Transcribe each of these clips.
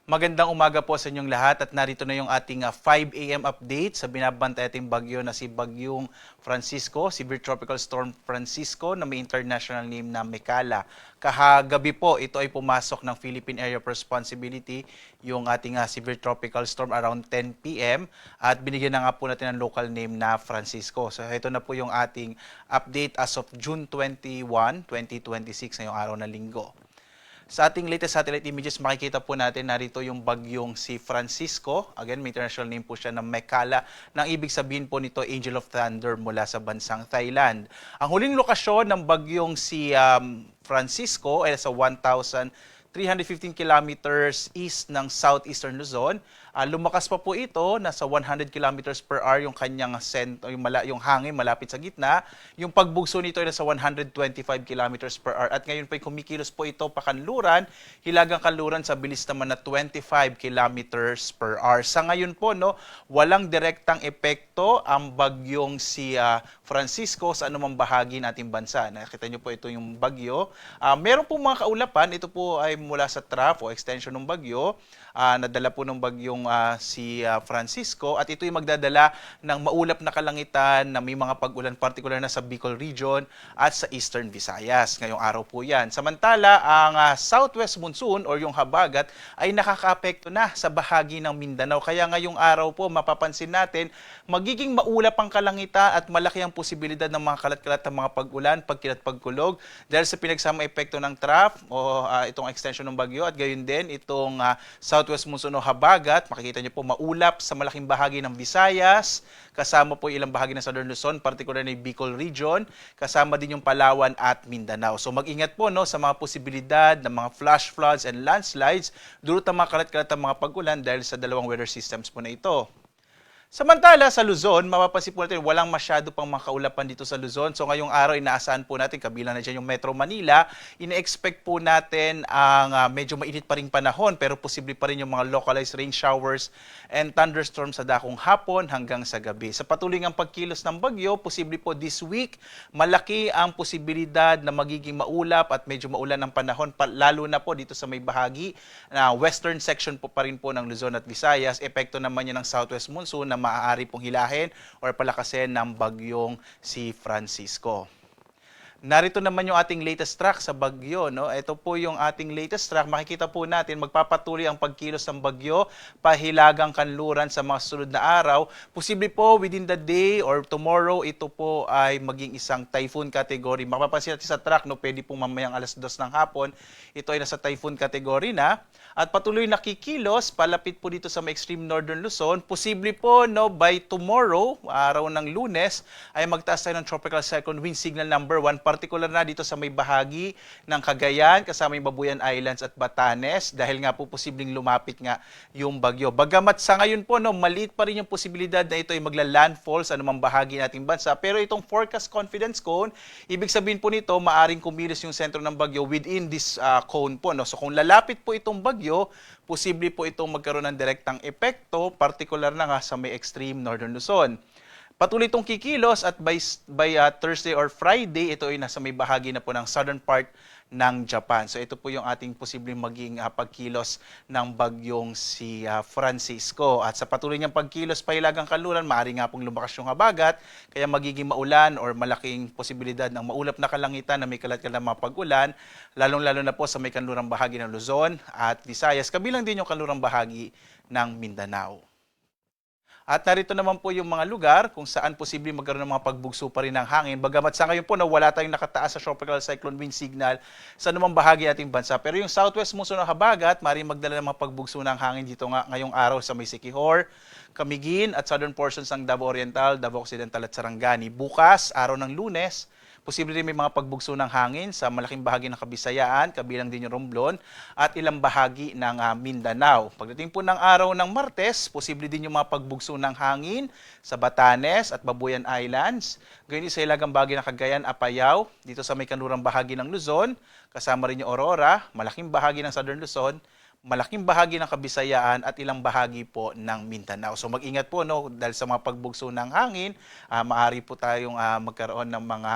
Magandang umaga po sa inyong lahat at narito na yung ating 5 a.m. update sa binabantay ating bagyo na si Bagyong Francisco, Severe Tropical Storm Francisco na may international name na Mekala. Kahagabi po, ito ay pumasok ng Philippine Area of Responsibility, yung ating Severe Tropical Storm around 10 p.m. at binigyan na nga po natin ng local name na Francisco. So ito na po yung ating update as of June 21, 2026 ngayong araw na linggo. Sa ating latest satellite images, makikita po natin narito yung bagyong si Francisco. Again, may international name po siya na Mekala. Nang ibig sabihin po nito, Angel of Thunder mula sa bansang Thailand. Ang huling lokasyon ng bagyong si Francisco ay sa 1,315 kilometers east ng southeastern Luzon. Lumakas pa po ito, nasa 100 kilometers per hour yung kanyang yung hangin malapit sa gitna. Yung pagbugso nito ay nasa 125 kilometers per hour. At ngayon po ay kumikilos po ito pakanluran, hilagang kanluran sa bilis naman na 25 kilometers per hour. Sa ngayon po, no, walang direktang epekto ang bagyong si Francisco sa anumang bahagi ng ating bansa. Nakita niyo po ito yung bagyo. Meron po mga kaulapan, ito po ay mula sa trough o extension ng bagyo. Nadala po ng bagyong si Francisco at ito yung magdadala ng maulap na kalangitan na may mga pag-ulan particular na sa Bicol region at sa Eastern Visayas. Ngayong araw po yan. Samantala, ang southwest monsoon or yung habagat ay nakakaapekto na sa bahagi ng Mindanao. Kaya ngayong araw po mapapansin natin magiging maulap ang kalangitan at malaki ang posibilidad ng mga kalat-kalat ng mga pag-ulan, pagkilat, pagkulog dahil sa pinagsama epekto ng trough o itong extension ng bagyo at gayon din itong southwest monsoon o habagat. Makikita niyo po maulap sa malaking bahagi ng Visayas, kasama po ilang bahagi ng Southern Luzon, particular na yung Bicol region, kasama din yung Palawan at Mindanao. So mag-ingat po no, sa mga posibilidad ng mga flash floods and landslides dulot ng mga kalat-kalat ng mga pag-ulan dahil sa dalawang weather systems po na ito. Samantala sa Luzon, mapapansin po natin walang masyado pang mga kaulapan dito sa Luzon. So ngayong araw inaasahan po natin, kabilang na dyan yung Metro Manila, ine-expect po natin ang medyo mainit pa rin panahon pero posible pa rin yung mga localized rain showers and thunderstorms sa dakong hapon hanggang sa gabi. Sa patuloy ng pagkilos ng bagyo, posible po this week, malaki ang posibilidad na magiging maulap at medyo maulan ang panahon, lalo na po dito sa may bahagi na western section po pa rin po ng Luzon at Visayas. Epekto naman yan ng southwest monsoon na maaari pong hilahin o palakasin ng bagyong si Francisco. Narito naman yung ating latest track sa bagyo. No? Ito po yung ating latest track. Makikita po natin magpapatuloy ang pagkilos ng bagyo, pahilagang kanluran sa mga sunod na araw. Posible po within the day or tomorrow, ito po ay maging isang typhoon category. Mapapansin natin sa track, no? Pwede pong mamayang 2:00 ng hapon. Ito ay nasa typhoon category na. At patuloy nakikilos, palapit po dito sa may extreme northern Luzon. Posible po no, by tomorrow, araw ng Lunes, ay magtaas tayo ng tropical cyclone wind signal number 1. Particular na dito sa may bahagi ng Cagayan, kasama yung Babuyan Islands at Batanes, dahil nga po posibleng lumapit nga yung bagyo. Bagamat sa ngayon po, no, maliit pa rin yung posibilidad na ito ay magla-landfall sa anumang bahagi nating bansa. Pero itong forecast confidence cone, ibig sabihin po nito, maaring kumilos yung sentro ng bagyo within this cone po. No? So kung lalapit po itong bagyo, posible po itong magkaroon ng direktang epekto, particular na nga sa may extreme northern Luzon. Patuloy itong kikilos at by Thursday or Friday, ito ay nasa may bahagi na po ng southern part ng Japan. So ito po yung ating posibleng maging pagkilos ng bagyong si Francisco. At sa patuloy niyang pagkilos pahilagang kanluran, maaari nga pong lumakas yung habagat, kaya magiging maulan or malaking posibilidad ng maulap na kalangitan na may kalat-kalat na mga pag-ulan, lalong-lalo na po sa may kanlurang bahagi ng Luzon at Visayas, kabilang din yung kanlurang bahagi ng Mindanao. At narito naman po yung mga lugar kung saan posibleng magkaroon ng mga pagbugso pa rin ng hangin. Bagamat sa ngayon po na wala tayong nakataas sa tropical cyclone wind signal sa anumang bahagi ating bansa. Pero yung southwest monsoon ng habagat, maaaring magdala ng mga pagbugso ng hangin dito nga ngayong araw sa may Siquijor, Camiguin at southern portions ng Davao Oriental, Davao Occidental at Sarangani. Bukas, araw ng Lunes, posible rin may mga pagbugso ng hangin sa malaking bahagi ng Kabisayaan, kabilang din yung Romblon, at ilang bahagi ng Mindanao. Pagdating po ng araw ng Martes, posible din yung mga pagbugso ng hangin sa Batanes at Babuyan Islands. Gayun din sa ilagang bahagi ng Cagayan, Apayao, dito sa may kanlurang bahagi ng Luzon, kasama rin yung Aurora, malaking bahagi ng Southern Luzon, malaking bahagi ng Kabisayaan at ilang bahagi po ng Mindanao. So mag-ingat po no dahil sa mga pagbugso ng hangin, maaari po tayong magkaroon ng mga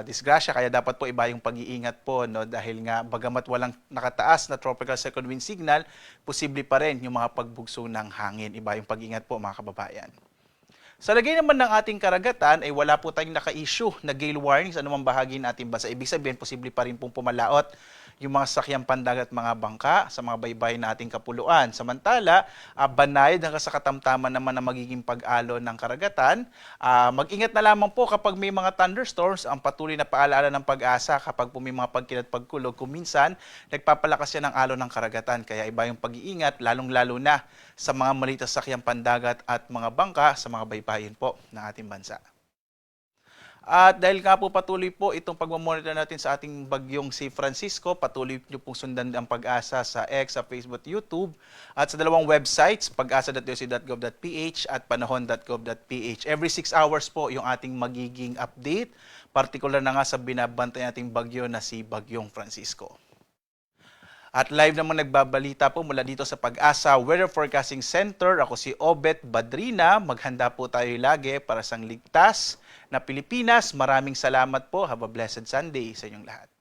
disgrasya kaya dapat po iba yung pag-iingat po no dahil nga bagamat walang nakataas na tropical second wind signal, posible pa rin yung mga pagbugso ng hangin. Iba yung pag-iingat po mga kababayan. Sa lagay naman ng ating karagatan ay wala po tayong naka-issue na gale warning sa anumang bahagi ng ating bansa. Ibig sabihin, posible pa rin pong pumalaot yung mga sakyang pandagat at mga bangka sa mga baybay na ating kapuluan. Samantala, banayad hanggang sa katamtaman naman na magiging pag-alo ng karagatan. Mag-ingat na lamang po kapag may mga thunderstorms, ang patuloy na paalaala ng pag-asa kapag po may mga pagkilat pagkulog. Kung minsan, nagpapalakas yan ng alo ng karagatan. Kaya iba yung pag-iingat, lalong-lalo na sa mga maliit na sakyang pandagat at mga bangka sa mga baybayin po ng ating bansa. At dahil nga po patuloy po itong pagmamonitor natin sa ating bagyong si Francisco, patuloy nyo pong sundan ang Pag-asa sa X, sa Facebook, YouTube, at sa dalawang websites, pag-asa.doc.gov.ph at panahon.gov.ph. Every 6 hours po yung ating magiging update, partikular na nga sa binabantay nating bagyo na si Bagyong Francisco. At live namang nagbabalita po mula dito sa Pag-asa Weather Forecasting Center. Ako si Obet Badrina. Maghanda po tayo lagi para sa ligtas na Pilipinas. Maraming salamat po. Have a blessed Sunday sa inyong lahat.